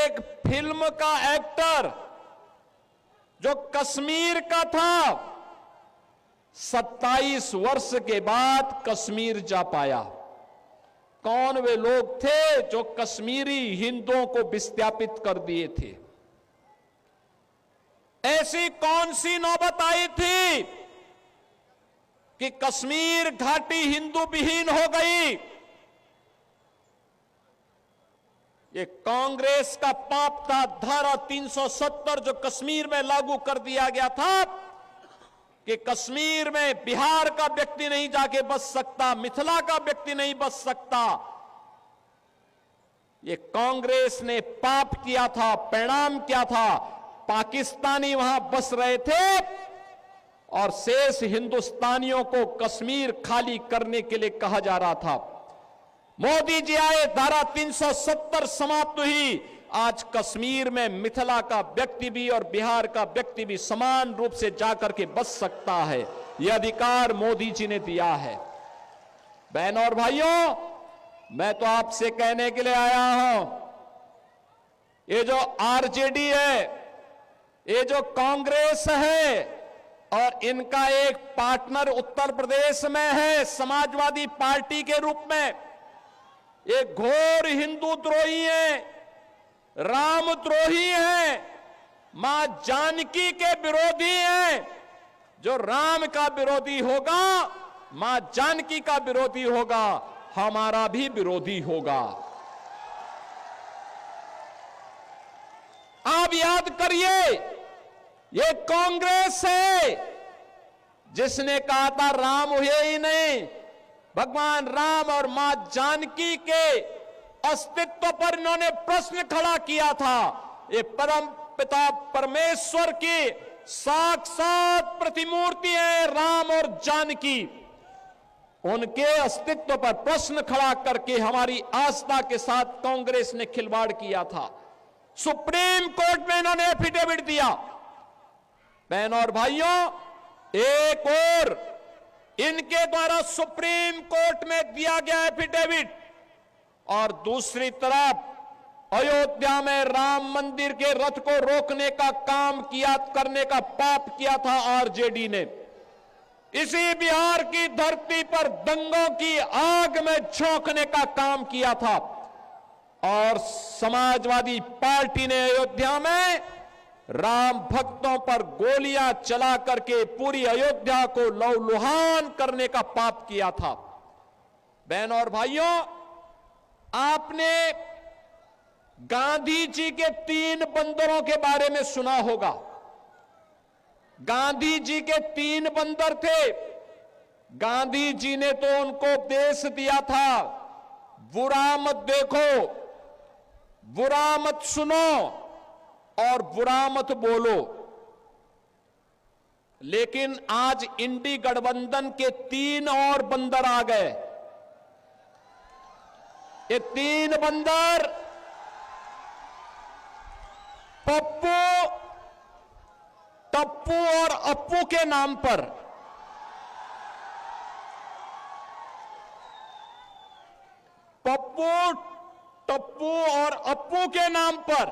एक फिल्म का एक्टर जो कश्मीर का था 27 वर्ष के बाद कश्मीर जा पाया। कौन वे लोग थे जो कश्मीरी हिंदुओं को विस्थापित कर दिए थे? ऐसी कौन सी नौबत आई थी कि कश्मीर घाटी हिंदू विहीन हो गई? ये कांग्रेस का पाप था। धारा 370 जो कश्मीर में लागू कर दिया गया था कि कश्मीर में बिहार का व्यक्ति नहीं जाके बच सकता, मिथिला का व्यक्ति नहीं बच सकता। ये कांग्रेस ने पाप किया था। परिणाम क्या था? पाकिस्तानी वहां बस रहे थे और शेष हिंदुस्तानियों को कश्मीर खाली करने के लिए कहा जा रहा था। मोदी जी आए, धारा 370 समाप्त हुई। आज कश्मीर में मिथिला का व्यक्ति भी और बिहार का व्यक्ति भी समान रूप से जाकर के बच सकता है। यह अधिकार मोदी जी ने दिया है। बहनों और भाइयों, मैं तो आपसे कहने के लिए आया हूं, ये जो आरजेडी है, ये जो कांग्रेस है और इनका एक पार्टनर उत्तर प्रदेश में है समाजवादी पार्टी के रूप में, ये घोर हिंदू द्रोही है, रामद्रोही हैं, मां जानकी के विरोधी हैं। जो राम का विरोधी होगा, मां जानकी का विरोधी होगा, हमारा भी विरोधी होगा। आप याद करिए, ये कांग्रेस है जिसने कहा था राम हुए ही नहीं। भगवान राम और मां जानकी के अस्तित्व पर इन्होंने प्रश्न खड़ा किया था। ये परम पिता परमेश्वर की साक्षात प्रतिमूर्ति है राम और जानकी। उनके अस्तित्व पर प्रश्न खड़ा करके हमारी आस्था के साथ कांग्रेस ने खिलवाड़ किया था। सुप्रीम कोर्ट में इन्होंने एफिडेविट दिया। बहनों और भाइयों, एक और इनके द्वारा सुप्रीम कोर्ट में दिया गया एफिडेविट और दूसरी तरफ अयोध्या में राम मंदिर के रथ को रोकने का काम किया, करने का पाप किया था आरजेडी ने। इसी बिहार की धरती पर दंगों की आग में झोंकने का काम किया था और समाजवादी पार्टी ने अयोध्या में राम भक्तों पर गोलियां चला करके पूरी अयोध्या को लहूलुहान करने का पाप किया था। बहनों और भाइयों, आपने गांधी जी के 3 बंदरों के बारे में सुना होगा। गांधी जी के 3 बंदर थे। गांधी जी ने तो उनको उपदेश दिया था, बुरा मत देखो, बुरा मत सुनो और बुरा मत बोलो। लेकिन आज इंडी गठबंधन के 3 और बंदर आ गए। ये 3 बंदर पप्पू, टप्पू और अप्पू के नाम पर पप्पू, टप्पू और अप्पू के नाम पर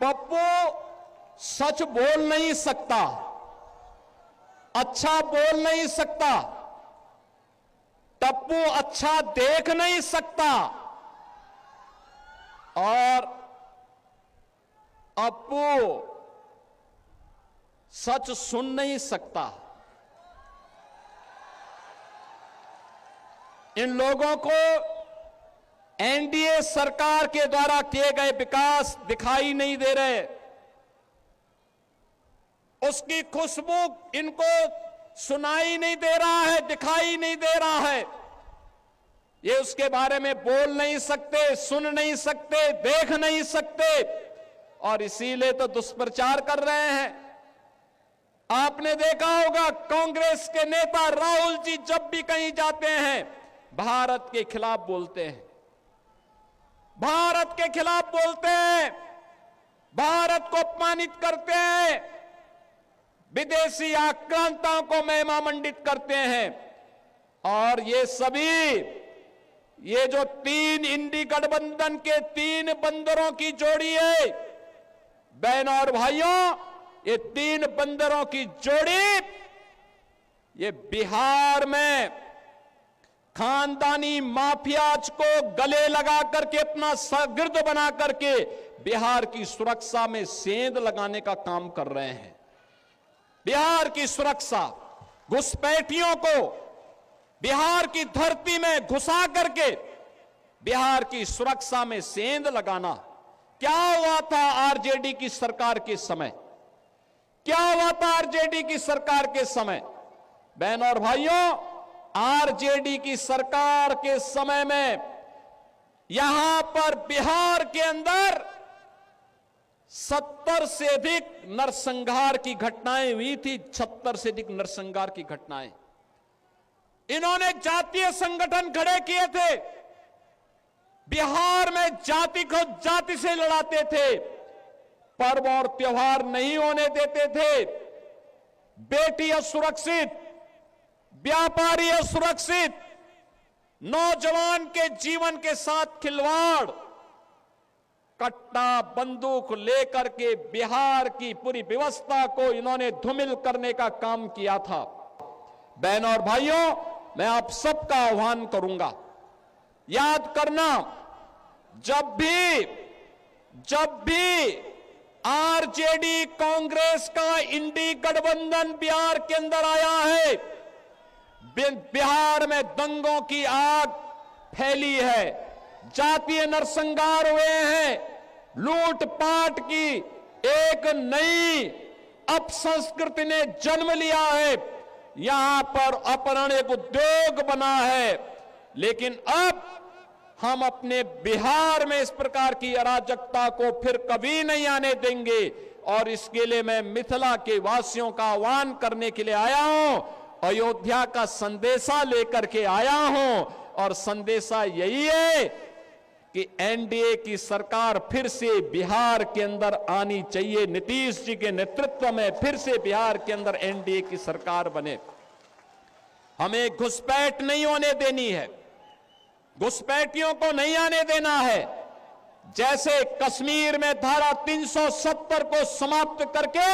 पप्पू सच बोल नहीं सकता, अच्छा बोल नहीं सकता, टप्पू अच्छा देख नहीं सकता और अप्पू सच सुन नहीं सकता। इन लोगों को एनडीए सरकार के द्वारा किए गए विकास दिखाई नहीं दे रहे। उसकी खुशबू इनको सुनाई नहीं दे रहा है, दिखाई नहीं दे रहा है। ये उसके बारे में बोल नहीं सकते, सुन नहीं सकते, देख नहीं सकते और इसीलिए तो दुष्प्रचार कर रहे हैं। आपने देखा होगा कांग्रेस के नेता राहुल जी जब भी कहीं जाते हैं भारत के खिलाफ बोलते हैं, भारत के खिलाफ बोलते हैं, भारत को अपमानित करते हैं, विदेशी आक्रांताओं को महिमा मंडित करते हैं और ये सभी ये जो तीन इंडी गठबंधन के तीन बंदरों की जोड़ी है, बहनों और भाइयों, ये तीन बंदरों की जोड़ी ये बिहार में खानदानी माफियाज को गले लगा करके अपना शागिर्द बना करके बिहार की सुरक्षा में सेंध लगाने का काम कर रहे हैं। बिहार की सुरक्षा, घुसपैठियों को बिहार की धरती में घुसा करके बिहार की सुरक्षा में सेंध लगाना। क्या हुआ था आरजेडी की सरकार के समय? क्या हुआ था आरजेडी की सरकार के समय? बहनों और भाइयों, आरजेडी की सरकार के समय में यहां पर बिहार के अंदर 70 से अधिक नरसंहार की घटनाएं हुई थी। 70 से अधिक नरसंहार की घटनाएं। इन्होंने जातीय संगठन खड़े किए थे। बिहार में जाति को जाति से लड़ाते थे, पर्व और त्योहार नहीं होने देते थे, बेटी असुरक्षित, व्यापारी असुरक्षित, नौजवान के जीवन के साथ खिलवाड़, कट्टा बंदूक लेकर के बिहार की पूरी व्यवस्था को इन्होंने धूमिल करने का काम किया था। बहनों और भाइयों, मैं आप सबका आह्वान करूंगा, याद करना, जब भी आरजेडी कांग्रेस का इंडी गठबंधन बिहार के अंदर आया है, बिहार में दंगों की आग फैली है, जातीय नरसंहार हुए हैं, लूटपाट की एक नई अपसंस्कृति ने जन्म लिया है, यहां पर अपहरण एक उद्योग बना है। लेकिन अब हम अपने बिहार में इस प्रकार की अराजकता को फिर कभी नहीं आने देंगे और इसके लिए मैं मिथिला के वासियों का आह्वान करने के लिए आया हूं, अयोध्या का संदेशा लेकर के आया हूं और संदेशा यही है कि एनडीए की सरकार फिर से बिहार के अंदर आनी चाहिए। नीतीश जी के नेतृत्व में फिर से बिहार के अंदर एनडीए की सरकार बने। हमें घुसपैठ नहीं होने देनी है, घुसपैठियों को नहीं आने देना है। जैसे कश्मीर में धारा 370 को समाप्त करके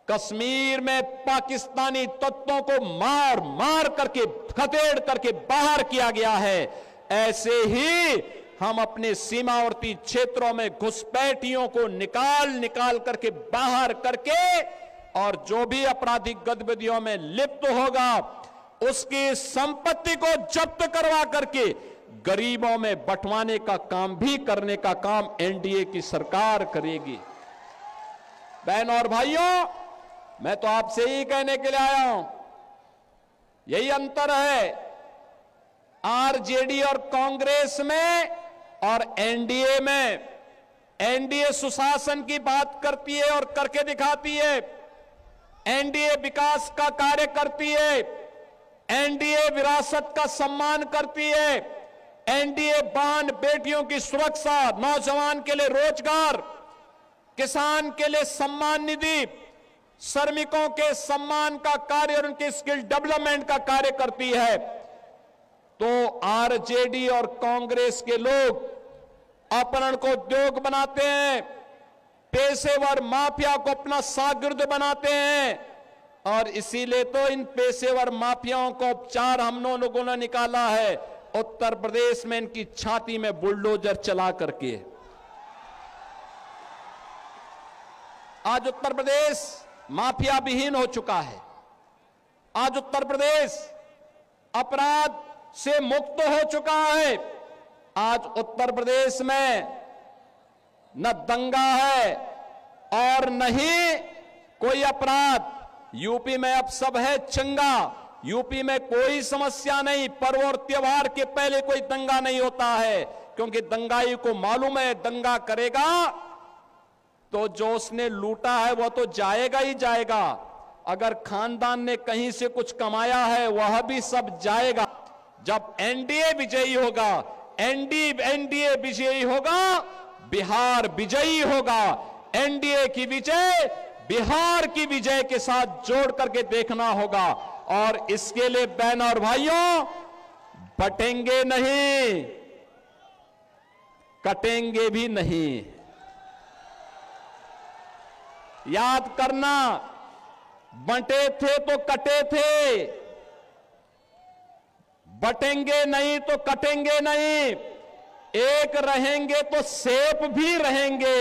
कश्मीर में पाकिस्तानी तत्वों को मार मार करके खदेड़ करके बाहर किया गया है, ऐसे ही हम अपने सीमावर्ती क्षेत्रों में घुसपैठियों को निकाल करके बाहर करके और जो भी आपराधिक गतिविधियों में लिप्त होगा उसकी संपत्ति को जब्त करवा करके गरीबों में बंटवाने का काम भी करने का काम एनडीए की सरकार करेगी। बहनों और भाइयों, मैं तो आपसे ही कहने के लिए आया हूं, यही अंतर है आरजेडी और कांग्रेस में और एनडीए में। एनडीए सुशासन की बात करती है और करके दिखाती है, एनडीए विकास का कार्य करती है, एनडीए विरासत का सम्मान करती है, एनडीए बहन बेटियों की सुरक्षा, नौजवान के लिए रोजगार, किसान के लिए सम्मान निधि, श्रमिकों के सम्मान का कार्य और उनके स्किल डेवलपमेंट का कार्य करती है। तो आरजेडी और कांग्रेस के लोग अपहरण को उद्योग बनाते हैं, पेशेवर माफिया को अपना शागिर्द बनाते हैं और इसीलिए तो इन पेशेवर माफियाओं को उपचार हम लोगों ने निकाला है उत्तर प्रदेश में इनकी छाती में बुलडोजर चला करके। आज उत्तर प्रदेश माफिया विहीन हो चुका है। आज उत्तर प्रदेश अपराध से मुक्त हो चुका है। आज उत्तर प्रदेश में न दंगा है और न ही कोई अपराध। यूपी में अब सब है चंगा, यूपी में कोई समस्या नहीं, पर्व और त्योहार के पहले कोई दंगा नहीं होता है, क्योंकि दंगाई को मालूम है दंगा करेगा तो जो उसने लूटा है वह तो जाएगा ही जाएगा, अगर खानदान ने कहीं से कुछ कमाया है वह भी सब जाएगा। जब एनडीए विजयी होगा, एनडीए विजयी होगा, बिहार विजयी होगा। एनडीए की विजय बिहार की विजय के साथ जोड़ करके देखना होगा और इसके लिए बहनों और भाइयों, बटेंगे नहीं, कटेंगे भी नहीं। याद करना, बंटे थे तो कटे थे, बटेंगे नहीं तो कटेंगे नहीं, एक रहेंगे तो सेफ भी रहेंगे।